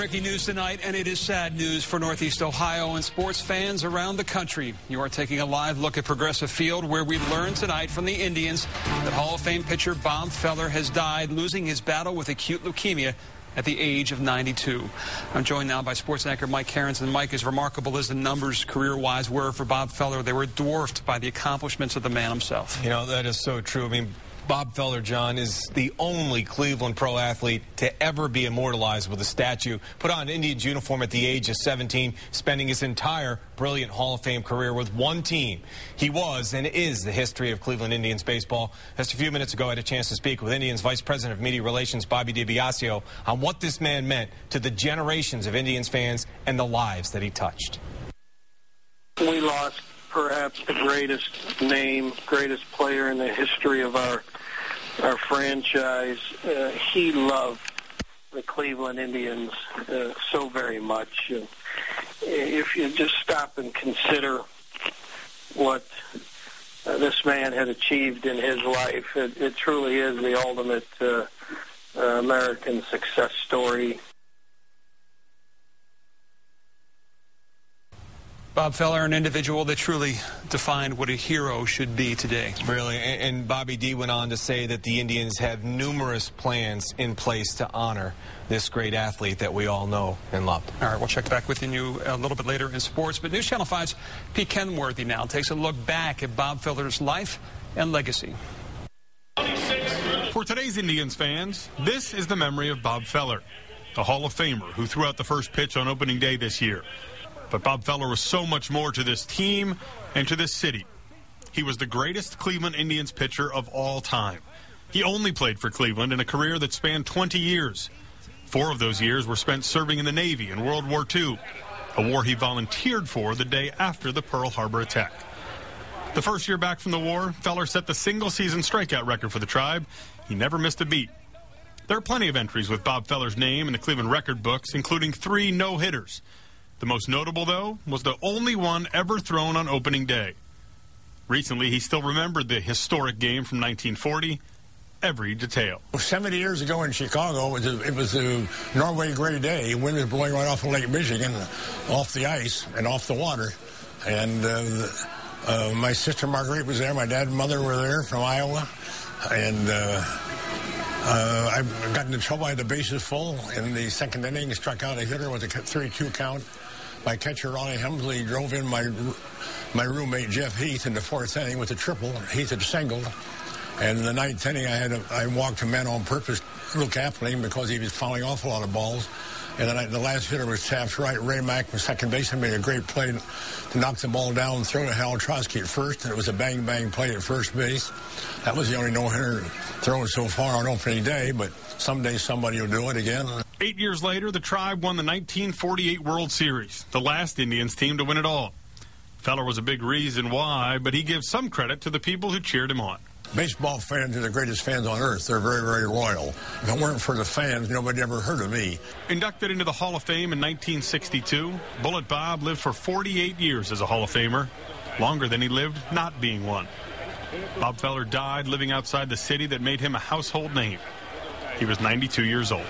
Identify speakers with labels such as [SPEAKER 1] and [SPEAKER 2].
[SPEAKER 1] Breaking news tonight, and it is sad news for Northeast Ohio and sports fans around the country. You are taking a live look at Progressive Field, where we learned tonight from the Indians that Hall of Fame pitcher Bob Feller has died, losing his battle with acute leukemia at the age of 92. I'm joined now by sports anchor Mike Cairns. And Mike, as remarkable as the numbers career-wise were for Bob Feller, they were dwarfed by the accomplishments of the man himself.
[SPEAKER 2] You know, that is so true. I mean, Bob Feller, John, is the only Cleveland pro athlete to ever be immortalized with a statue. Put on an Indians uniform at the age of 17, spending his entire brilliant Hall of Fame career with one team. He was and is the history of Cleveland Indians baseball. Just a few minutes ago, I had a chance to speak with Indians Vice President of Media Relations, Bobby DiBiasio, on what this man meant to the generations of Indians fans and the lives that he touched.
[SPEAKER 3] We lost perhaps the greatest name, greatest player in the history of our franchise. He loved the Cleveland Indians so very much. If you just stop and consider what this man had achieved in his life, it truly is the ultimate American success story.
[SPEAKER 1] Bob Feller, an individual that truly defined what a hero should be today.
[SPEAKER 2] Really, and Bobby D went on to say that the Indians have numerous plans in place to honor this great athlete that we all know and love.
[SPEAKER 1] All right, we'll check back with you a little bit later in sports. But News Channel 5's Pete Kenworthy now takes a look back at Bob Feller's life and legacy.
[SPEAKER 4] For today's Indians fans, this is the memory of Bob Feller, the Hall of Famer who threw out the first pitch on opening day this year. But Bob Feller was so much more to this team and to this city. He was the greatest Cleveland Indians pitcher of all time. He only played for Cleveland in a career that spanned 20 years. 4 of those years were spent serving in the Navy in World War II, a war he volunteered for the day after the Pearl Harbor attack. The first year back from the war, Feller set the single-season strikeout record for the Tribe. He never missed a beat. There are plenty of entries with Bob Feller's name in the Cleveland record books, including 3 no-hitters. The most notable, though, was the only one ever thrown on opening day. Recently, he still remembered the historic game from 1940, every detail.
[SPEAKER 5] 70 years ago in Chicago, it was a Norway gray day. Wind was blowing right off of Lake Michigan, off the ice and off the water. And my sister Marguerite was there. My dad and mother were there from Iowa. And I got into trouble. I had the bases full in the second inning. Struck out a hitter with a 3-2 count. My catcher, Ronnie Hemsley, drove in my roommate, Jeff Heath, in the 4th inning with a triple. Heath had singled. And in the 9th inning, I walked a man on purpose, Luke Appling, because he was fouling off a lot of balls. And then the last hitter was Taft's right. Ray Mack was second base and made a great play to knock the ball down and throw to Hal Trotsky at first. And it was a bang-bang play at first base. That was the only no-hitter thrown so far on opening day, but someday somebody will do it again.
[SPEAKER 4] 8 years later, the Tribe won the 1948 World Series, the last Indians team to win it all. Feller was a big reason why, but he gives some credit to the people who cheered him on.
[SPEAKER 5] Baseball fans are the greatest fans on earth. They're very, very loyal. If it weren't for the fans, nobody ever heard of me.
[SPEAKER 4] Inducted into the Hall of Fame in 1962, Bullet Bob lived for 48 years as a Hall of Famer, longer than he lived not being one. Bob Feller died living outside the city that made him a household name. He was 92 years old.